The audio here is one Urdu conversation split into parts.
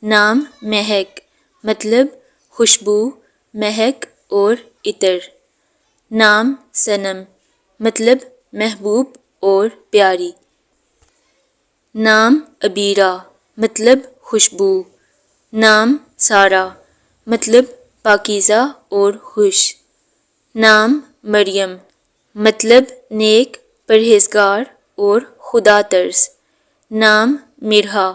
نام مہک مطلب خوشبو، مہک اور عطر۔ نام صنم مطلب محبوب اور پیاری۔ نام عبیرہ مطلب خوشبو۔ نام سارہ مطلب پاکیزہ اور خوش۔ نام مریم مطلب نیک، پرہیزگار اور خدا ترس۔ نام مرحا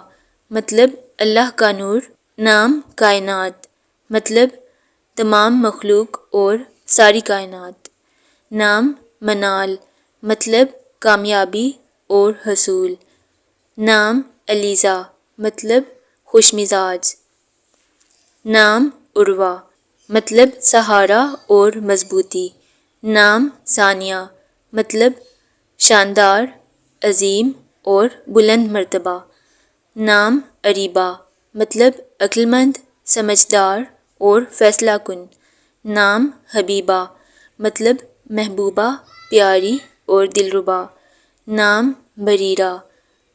مطلب اللہ کا نور۔ نام کائنات مطلب تمام مخلوق اور ساری کائنات۔ نام منال مطلب کامیابی اور حصول۔ نام علیزہ مطلب خوش مزاج۔ نام عروہ مطلب سہارا اور مضبوطی۔ نام ثانیہ مطلب شاندار، عظیم اور بلند مرتبہ۔ نام اریبہ مطلب عقلمند، سمجھدار اور فیصلہ کن۔ نام حبیبہ مطلب محبوبہ، پیاری اور دلربا۔ نام بریرہ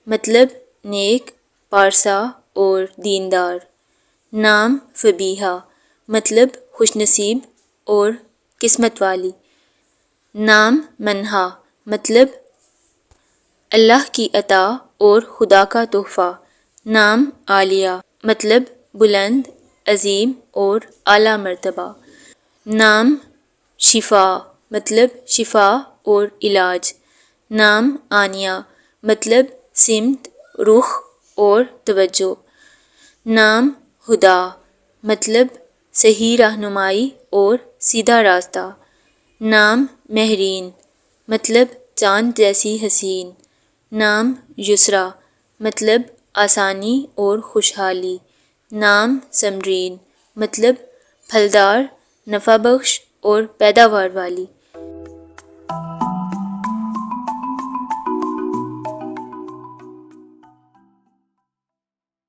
مطلب نیک، پارسا اور دیندار۔ نام فبیہہ مطلب خوش نصیب اور قسمت والی۔ نام منہا مطلب اللہ کی عطا اور خدا کا تحفہ۔ نام عالیہ مطلب بلند، عظیم اور اعلیٰ مرتبہ۔ نام شفا مطلب شفا اور علاج۔ نام آنیہ مطلب سمت، رخ اور توجہ۔ نام ہدیٰ مطلب صحیح رہنمائی اور سیدھا راستہ۔ نام مہرین مطلب چاند جیسی حسین۔ نام یسریٰ مطلب آسانی اور خوشحالی۔ نام ثمرین مطلب پھلدار، نفع بخش اور پیداوار والی۔